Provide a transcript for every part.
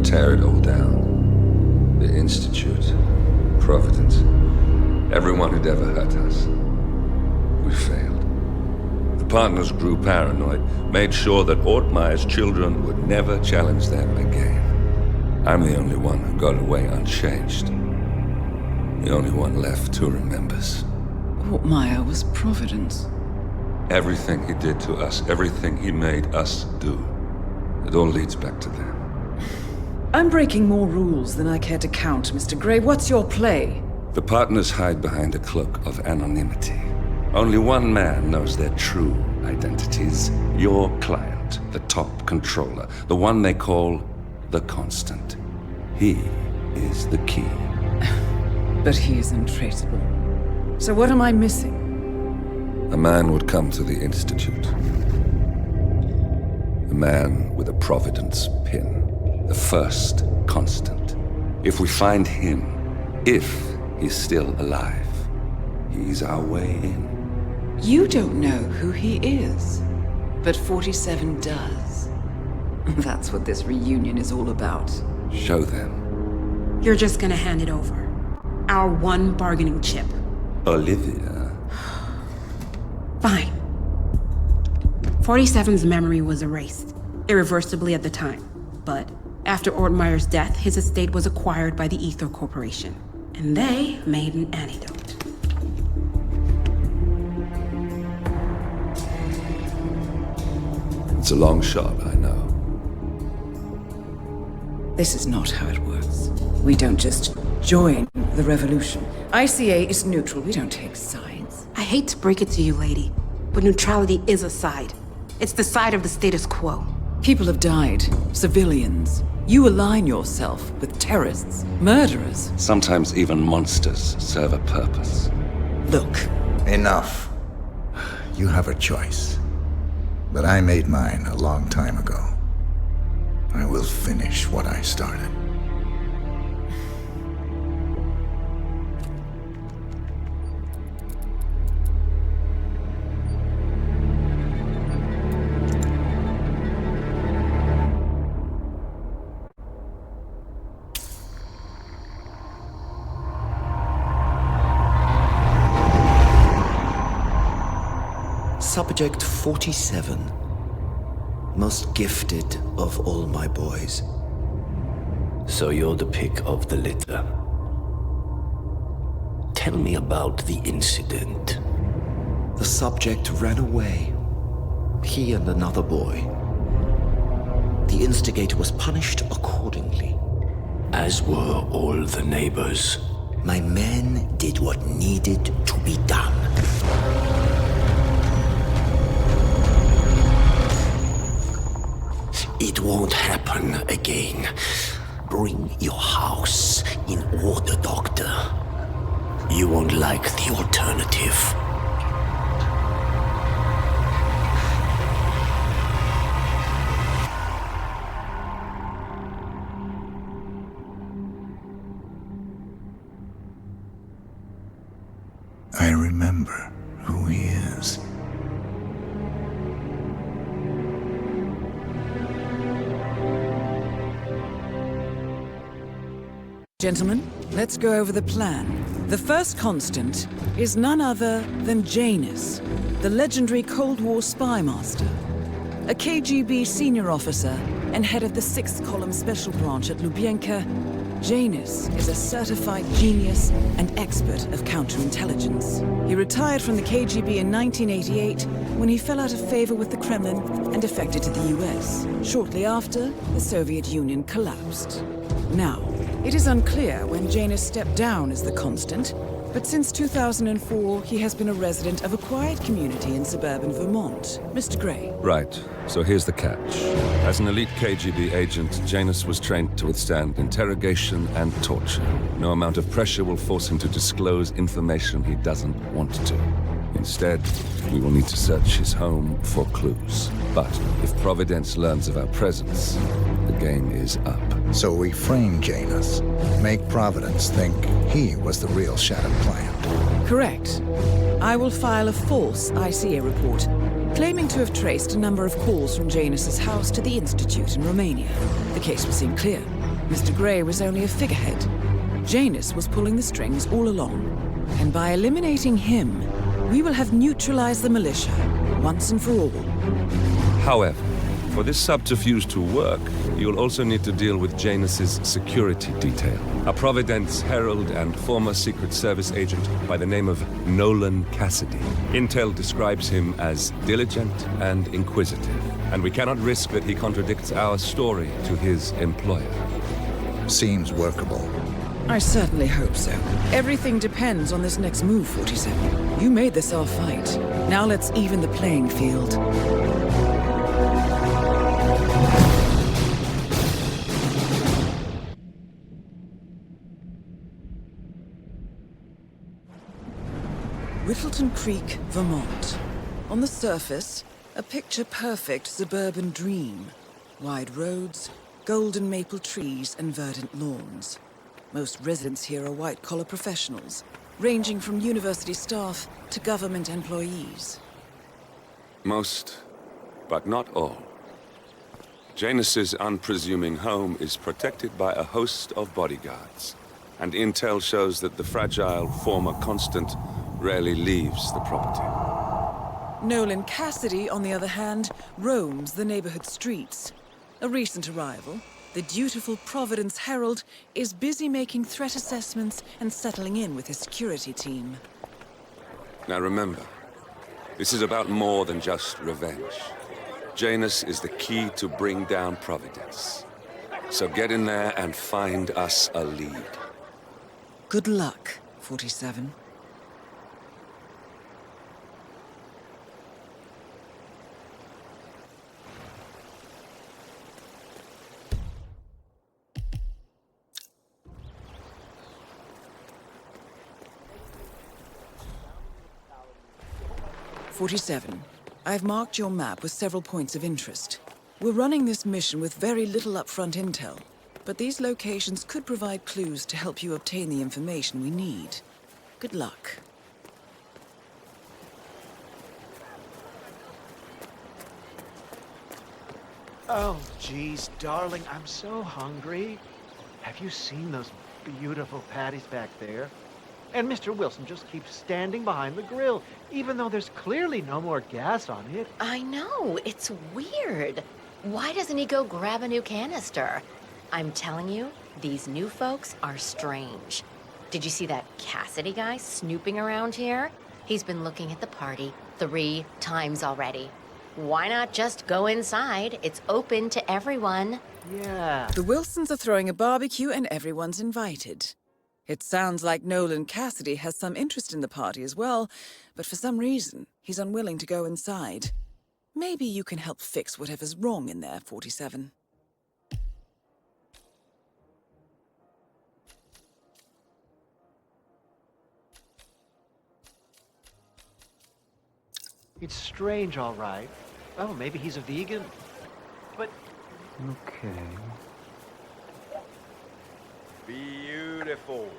tear it all down. The Institute, Providence, everyone who'd ever hurt us. We failed. The partners grew paranoid, made sure that Ortmeyer's children would never challenge them again. I'm the only one who got away unchanged. The only one left who remembers. Ortmeyer was Providence. Everything he did to us, everything he made us do, it all leads back to them. I'm breaking more rules than I care to count, Mr. Gray. What's your play? The partners hide behind a cloak of anonymity. Only one man knows their true identities. Your client, the top controller, the one they call the Constant. He is the key. But he is untraceable. So what am I missing? A man would come to the Institute. A man with a Providence pin. The first Constant. If we find him, if he's still alive, he's our way in. You don't know who he is, but 47 does. That's what this reunion is all about. Show them. You're just gonna hand it over. Our one bargaining chip. Olivia. Fine. 47's memory was erased, irreversibly at the time. But after Ortmeyer's death, his estate was acquired by the Ether Corporation. And they made an antidote. It's a long shot, I know. This is not how it works. We don't just join the revolution. ICA is neutral. We don't take sides. I hate to break it to you, lady, but neutrality is a side. It's the side of the status quo. People have died. Civilians. You align yourself with terrorists, murderers. Sometimes even monsters serve a purpose. Look. Enough. You have a choice. But I made mine a long time ago. I will finish what I started. Subject 47. Most gifted of all my boys. So you're the pick of the litter. Tell me about the incident. The subject ran away. He and another boy. The instigator was punished accordingly. As were all the neighbors. My men did what needed to be done. It won't happen again. Bring your house in order, Doctor. You won't like the alternative. I remember who he is. Gentlemen, let's go over the plan. The first Constant is none other than Janus, the legendary Cold War spy master. A KGB senior officer and head of the 6th Column Special Branch at Lubyanka, Janus is a certified genius and expert of counterintelligence. He retired from the KGB in 1988 when he fell out of favor with the Kremlin and defected to the US. Shortly after, the Soviet Union collapsed. Now, it is unclear when Janus stepped down as the Constant, but since 2004, he has been a resident of a quiet community in suburban Vermont. Mr. Gray. Right, so here's the catch. As an elite KGB agent, Janus was trained to withstand interrogation and torture. No amount of pressure will force him to disclose information he doesn't want to. Instead, we will need to search his home for clues. But if Providence learns of our presence, the game is up. So we frame Janus, make Providence think he was the real shadow client. Correct. I will file a false ICA report, claiming to have traced a number of calls from Janus's house to the Institute in Romania. The case will seem clear. Mr. Gray was only a figurehead. Janus was pulling the strings all along. And by eliminating him, we will have neutralized the militia, once and for all. However, for this subterfuge to work, you'll also need to deal with Janus's security detail. A Providence herald and former Secret Service agent by the name of Nolan Cassidy. Intel describes him as diligent and inquisitive, and we cannot risk that he contradicts our story to his employer. Seems workable. I certainly hope so. Everything depends on this next move, 47. You made this our fight. Now let's even the playing field. Whittleton Creek, Vermont. On the surface, a picture-perfect suburban dream. Wide roads, golden maple trees, and verdant lawns. Most residents here are white-collar professionals, ranging from university staff to government employees. Most, but not all. Janus's unpresuming home is protected by a host of bodyguards, and intel shows that the fragile former Constant rarely leaves the property. Nolan Cassidy, on the other hand, roams the neighborhood streets. A recent arrival, the dutiful Providence Herald is busy making threat assessments and settling in with his security team. Now remember, this is about more than just revenge. Janus is the key to bring down Providence. So get in there and find us a lead. Good luck, 47. I've marked your map with several points of interest. We're running this mission with very little upfront intel, but these locations could provide clues to help you obtain the information we need. Good luck. Oh, geez, darling, I'm so hungry. Have you seen those beautiful patties back there? And Mr. Wilson just keeps standing behind the grill, even though there's clearly no more gas on it. I know, it's weird. Why doesn't he go grab a new canister? I'm telling you, these new folks are strange. Did you see that Cassidy guy snooping around here? He's been looking at the party 3 times already. Why not just go inside? It's open to everyone. Yeah. The Wilsons are throwing a barbecue and everyone's invited. It sounds like Nolan Cassidy has some interest in the party as well, but for some reason, he's unwilling to go inside. Maybe you can help fix whatever's wrong in there, 47. It's strange, all right. Oh, maybe he's a vegan. But... Okay. Beautiful.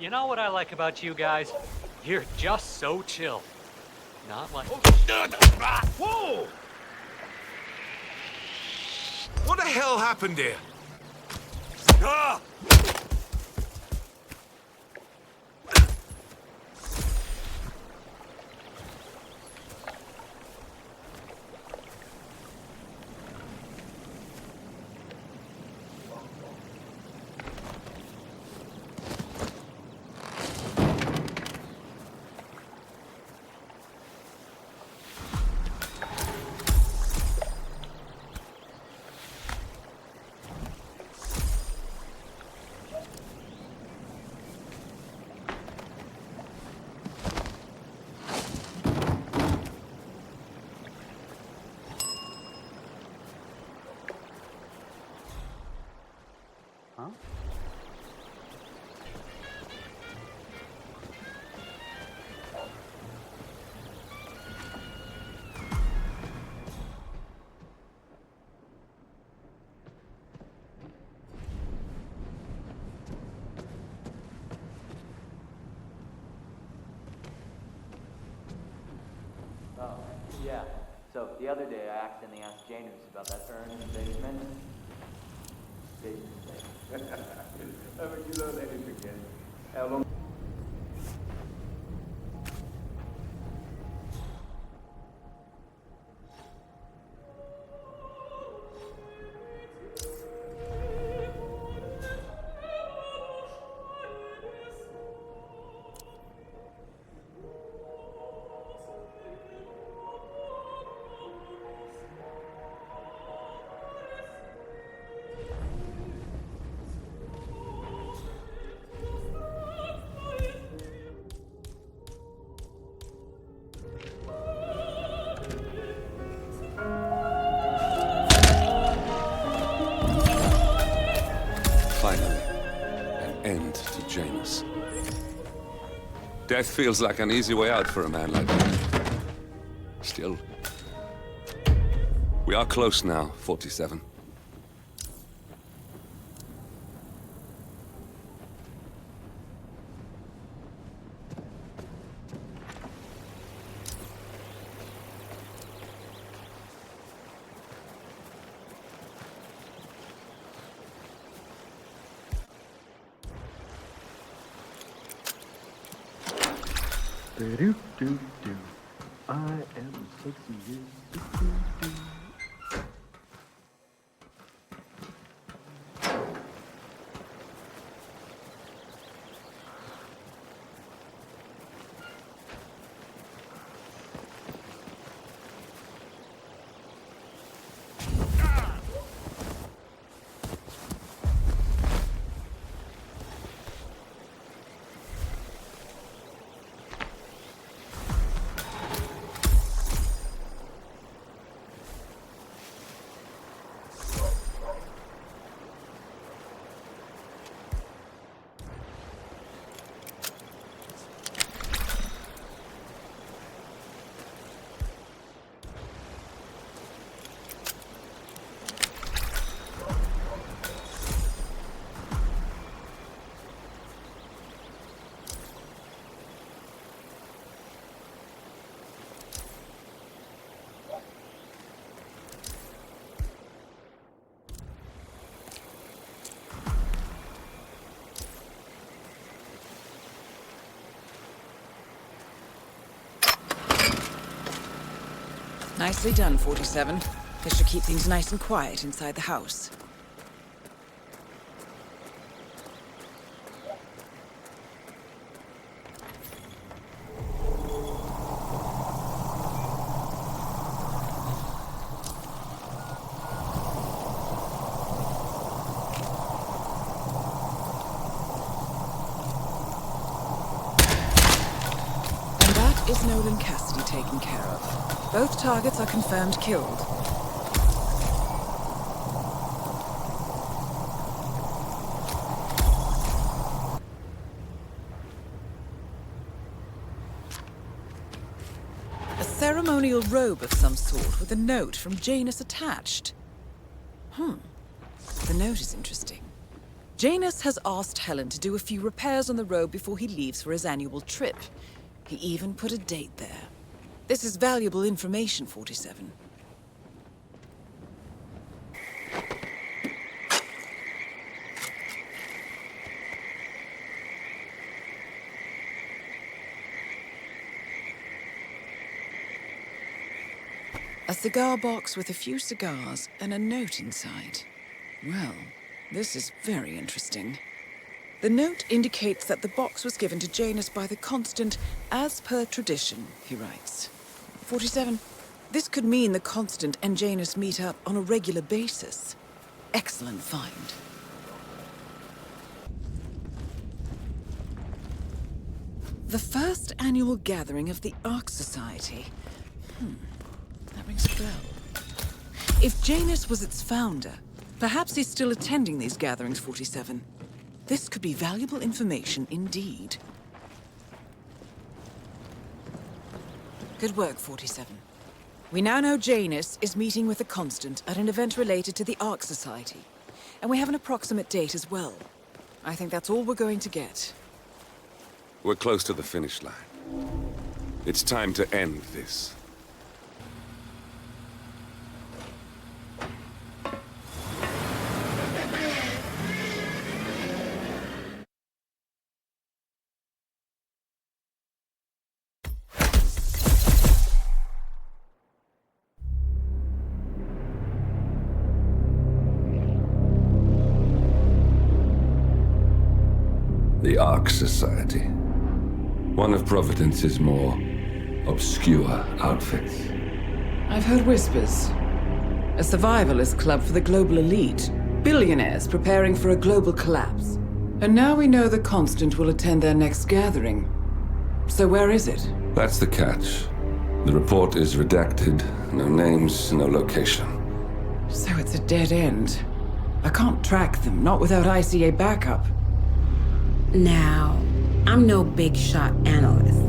You know what I like about you guys? You're just so chill. Not like... Whoa! What the hell happened here? Ah! Oh, yeah. So, the other day I accidentally asked Janus about that urn in the basement. finally an end to Janus. Death feels like an easy way out for a man like me. Still, we are close now, 47. Do-do-do-do. I am sexy. Do-do-do. Nicely done, 47. This should keep things nice and quiet inside the house. And that is Nolan Cassidy taken care of. Both targets are confirmed killed. A ceremonial robe of some sort with a note from Janus attached. The note is interesting. Janus has asked Helen to do a few repairs on the robe before he leaves for his annual trip. He even put a date there. This is valuable information, 47. A cigar box with a few cigars and a note inside. Well, this is very interesting. The note indicates that the box was given to Janus by the Constant as per tradition, he writes. 47. This could mean the Constant and Janus meet up on a regular basis. Excellent find. The first annual gathering of the Ark Society. That rings a bell. If Janus was its founder, perhaps he's still attending these gatherings, 47. This could be valuable information indeed. Good work, 47. We now know Janus is meeting with the Constant at an event related to the Ark Society. And we have an approximate date as well. I think that's all we're going to get. We're close to the finish line. It's time to end this. The Ark Society. One of Providence's more obscure outfits. I've heard whispers. A survivalist club for the global elite. Billionaires preparing for a global collapse. And now we know the Constant will attend their next gathering. So where is it? That's the catch. The report is redacted. No names, no location. So it's a dead end. I can't track them, not without ICA backup. Now, I'm no big shot analyst,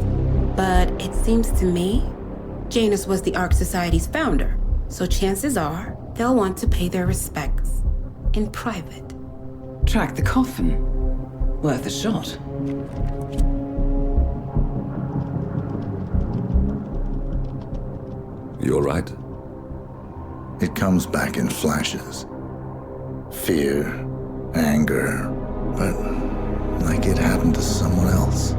but it seems to me Janus was the Ark Society's founder, so chances are they'll want to pay their respects in private. Track the coffin. Worth a shot. You all right? It comes back in flashes. Fear, anger, but like it happened to someone else.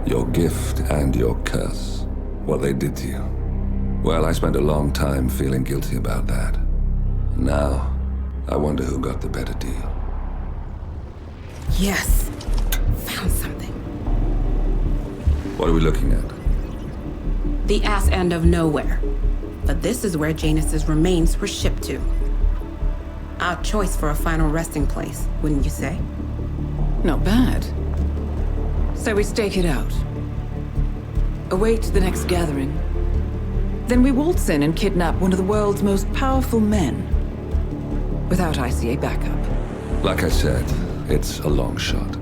Your gift and your curse. What they did to you. Well, I spent a long time feeling guilty about that. Now, I wonder who got the better deal. Yes, found something. What are we looking at? The ass end of nowhere. But this is where Janus's remains were shipped to. Odd choice for a final resting place, wouldn't you say? Not bad. So we stake it out. Await the next gathering. Then we waltz in and kidnap one of the world's most powerful men. Without ICA backup. Like I said, it's a long shot.